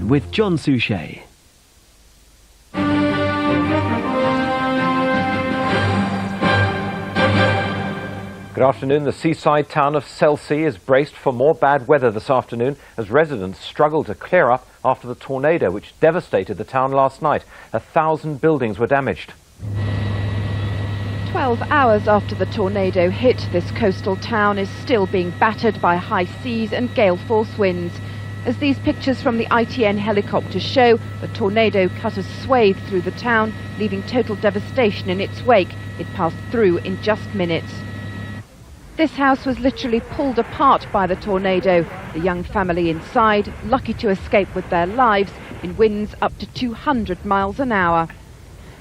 afternoon with John Suchet. Good afternoon. The seaside town of Selsey is braced for more bad weather this afternoon as residents struggle to clear up after the tornado which devastated the town last night. 1,000 buildings were damaged. 12 hours after the tornado hit, this coastal town is still being battered by high seas and gale force winds. As these pictures from the ITN helicopter show, the tornado cut a swathe through the town, leaving total devastation in its wake. It passed through in just minutes. This house was literally pulled apart by the tornado. The young family inside, lucky to escape with their lives in winds up to 200 miles an hour.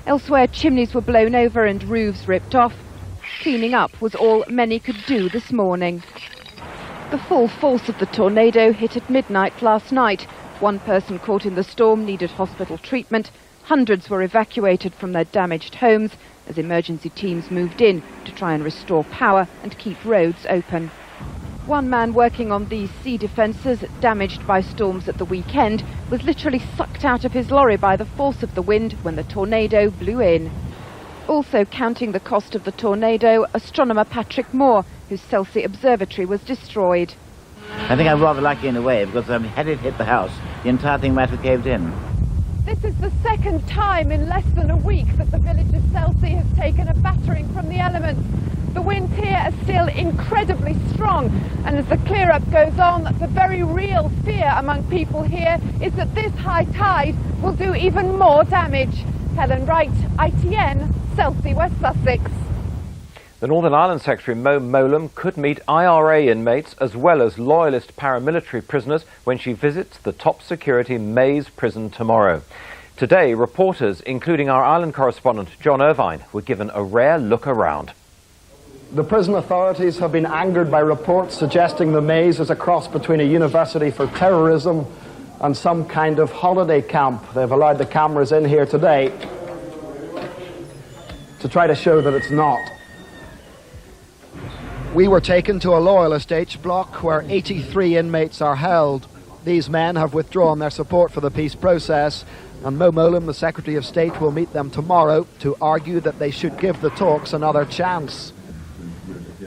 Elsewhere, chimneys were blown over and roofs ripped off. Cleaning up was all many could do this morning. The full force of the tornado hit at midnight last night. One person caught in the storm needed hospital treatment. Hundreds were evacuated from their damaged homes as emergency teams moved in to try and restore power and keep roads open. One man working on these sea defences, damaged by storms at the weekend, was literally sucked out of his lorry by the force of the wind when the tornado blew in. Also counting the cost of the tornado, astronomer Patrick Moore, whose Selsey Observatory was destroyed. I think I'm rather lucky in a way, because had it hit the house, the entire thing might have caved in. This is the second time in less than a week that the village of Selsey has taken a battering from the elements. The winds here are still incredibly strong, and as the clear-up goes on, the very real fear among people here is that this high tide will do even more damage. Helen Wright, ITN, Selsey, West Sussex. The Northern Ireland Secretary Mo Mowlam could meet IRA inmates as well as loyalist paramilitary prisoners when she visits the top security Maze prison tomorrow. Today, reporters, including our Ireland correspondent John Irvine, were given a rare look around. The prison authorities have been angered by reports suggesting the Maze is a cross between a university for terrorism and some kind of holiday camp. They've allowed the cameras in here today to try to show that it's not. We were taken to a loyalist H block where 83 inmates are held. These men have withdrawn their support for the peace process, and Mo Mowlam, the Secretary of State, will meet them tomorrow to argue that they should give the talks another chance.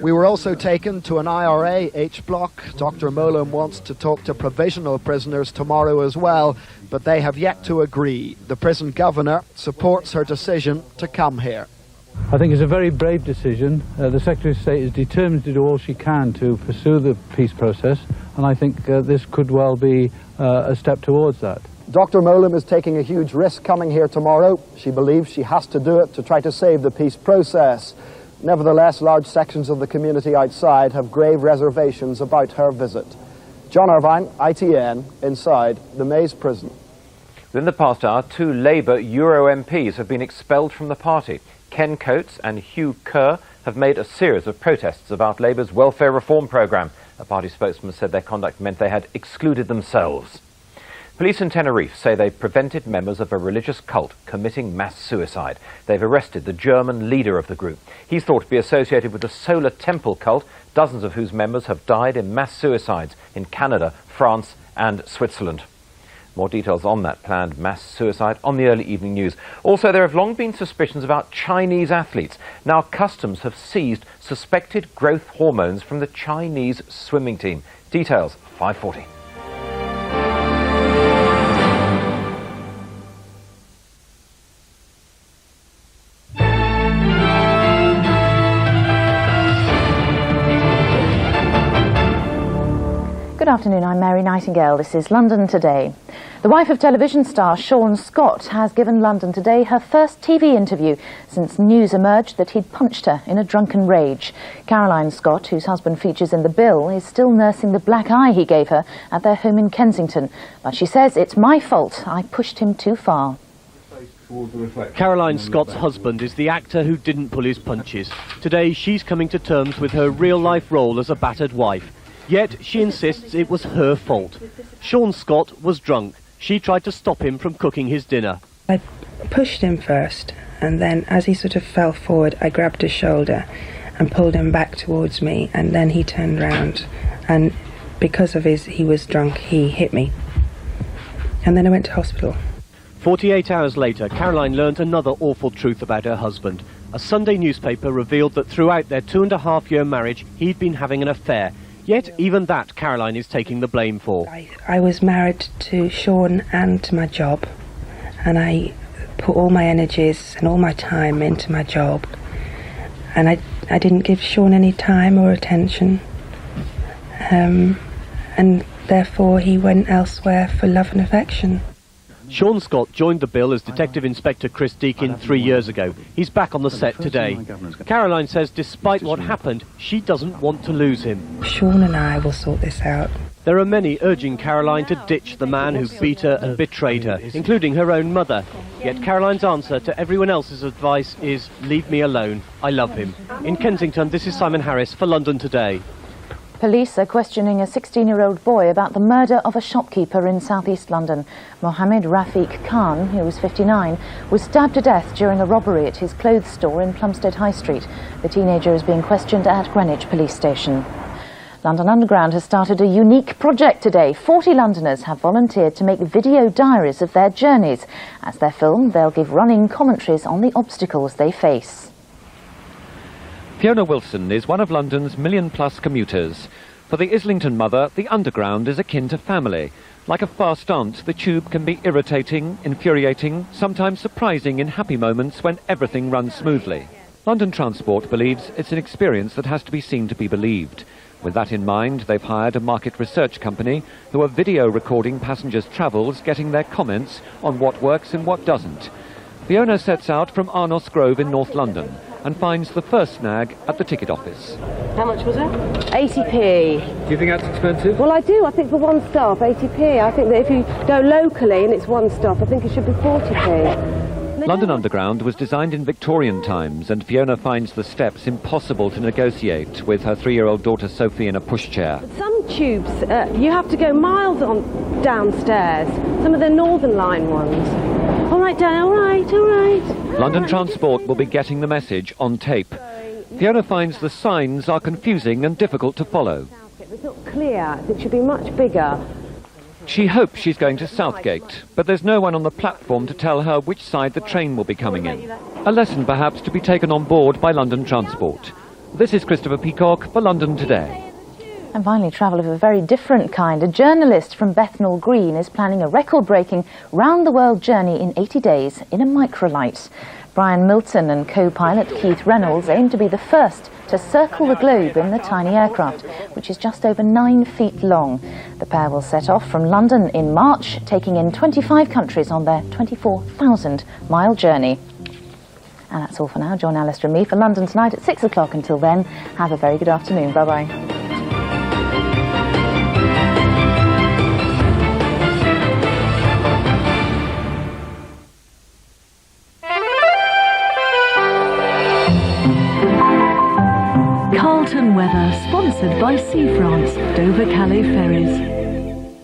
We were also taken to an IRA H block. Dr. Mowlam wants to talk to provisional prisoners tomorrow as well, but they have yet to agree. The prison governor supports her decision to come here. I think it's a very brave decision. The Secretary of State is determined to do all she can to pursue the peace process, and I think this could well be a step towards that. Dr. Mowlam is taking a huge risk coming here tomorrow. She believes she has to do it to try to save the peace process. Nevertheless, large sections of the community outside have grave reservations about her visit. John Irvine, ITN, inside the Maze prison. Within the past hour, 2 Labour Euro MPs have been expelled from the party. Ken Coates and Hugh Kerr have made a series of protests about Labour's welfare reform programme. A party spokesman said their conduct meant they had excluded themselves. Police in Tenerife say they prevented members of a religious cult committing mass suicide. They've arrested the German leader of the group. He's thought to be associated with the Solar Temple cult, dozens of whose members have died in mass suicides in Canada, France and Switzerland. More details on that planned mass suicide on the early evening news. Also, there have long been suspicions about Chinese athletes. Now customs have seized suspected growth hormones from the Chinese swimming team. Details, 5:40. Good afternoon, I'm Mary Nightingale. This is London Today. The wife of television star Sean Scott has given London Today her first TV interview since news emerged that he'd punched her in a drunken rage. Caroline Scott, whose husband features in the bill, is still nursing the black eye he gave her at their home in Kensington. But she says, "It's my fault. I pushed him too far." Caroline Scott's husband is the actor who didn't pull his punches. Today she's coming to terms with her real-life role as a battered wife. Yet she insists it was her fault. Sean Scott was drunk. She tried to stop him from cooking his dinner. I pushed him first, and then as he sort of fell forward, I grabbed his shoulder and pulled him back towards me, and then he turned round, and because of he was drunk, he hit me. and then I went to hospital. 48 hours later, Caroline learnt another awful truth about her husband. A Sunday newspaper revealed that throughout their 2.5-year marriage, he'd been having an affair. Yet even that Caroline is taking the blame for. I was married to Sean and to my job, and I put all my energies and all my time into my job, and I didn't give Sean any time or attention, and therefore he went elsewhere for love and affection. Sean Scott joined the bill as Detective Inspector Chris Deakin 3 years ago. He's back on the set today. Caroline says despite what happened, she doesn't want to lose him. Sean and I will sort this out. There are many urging Caroline to ditch the man who beat her and betrayed her, including her own mother. Yet Caroline's answer to everyone else's advice is, leave me alone, I love him. In Kensington, this is Simon Harris for London Today. Police are questioning a 16-year-old boy about the murder of a shopkeeper in southeast London. Mohammed Rafiq Khan, who was 59, was stabbed to death during a robbery at his clothes store in Plumstead High Street. The teenager is being questioned at Greenwich Police Station. London Underground has started a unique project today. 40 Londoners have volunteered to make video diaries of their journeys. As they're filmed, they'll give running commentaries on the obstacles they face. Fiona Wilson is one of London's million-plus commuters. For the Islington mother, the Underground is akin to family. Like a fast aunt, the tube can be irritating, infuriating, sometimes surprising in happy moments when everything runs smoothly. London Transport believes it's an experience that has to be seen to be believed. With that in mind, they've hired a market research company who are video recording passengers' travels, getting their comments on what works and what doesn't. Fiona sets out from Arnos Grove in North London and finds the first snag at the ticket office. How much was it? 80p. Do you think that's expensive? Well, I do. I think for one stop, 80p. I think that if you go locally and it's one stop, I think it should be 40p. London Underground was designed in Victorian times, and Fiona finds the steps impossible to negotiate with her 3-year-old daughter Sophie in a pushchair. Some tubes, you have to go miles on downstairs. Some of the Northern Line ones. All right, Dan, all right, all right. London Transport will be getting the message on tape. Fiona finds the signs are confusing and difficult to follow. It's not clear. It should be much bigger. She hopes she's going to Southgate, but there's no one on the platform to tell her which side the train will be coming in. A lesson perhaps to be taken on board by London Transport. This is Christopher Peacock for London Today. And finally, travel of a very different kind. A journalist from Bethnal Green is planning a record-breaking round-the-world journey in 80 days in a microlight. Brian Milton and co-pilot Keith Reynolds aim to be the first to circle the globe in the tiny aircraft, which is just over 9 feet long. The pair will set off from London in March, taking in 25 countries on their 24,000-mile journey. And that's all for now. Join Alistair and me for London Tonight at 6 o'clock. Until then, have a very good afternoon. Bye-bye. Carlton weather, sponsored by Sea France, Dover-Calais ferries.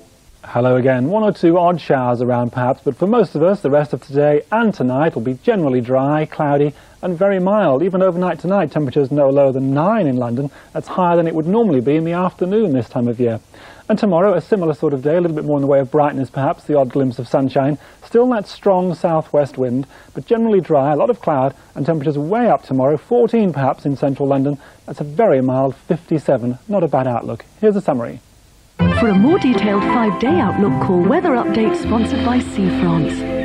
Hello again. One or two odd showers around perhaps, but for most of us, the rest of today and tonight will be generally dry, cloudy and very mild. Even overnight tonight, temperatures no lower than 9 in London. That's higher than it would normally be in the afternoon this time of year. And tomorrow, a similar sort of day, a little bit more in the way of brightness perhaps, the odd glimpse of sunshine. Still that strong southwest wind, but generally dry, a lot of cloud, and temperatures way up tomorrow, 14 perhaps in central London. That's a very mild 57. Not a bad outlook. Here's a summary. For a more detailed 5-day outlook, call Weather Update, sponsored by Sea France.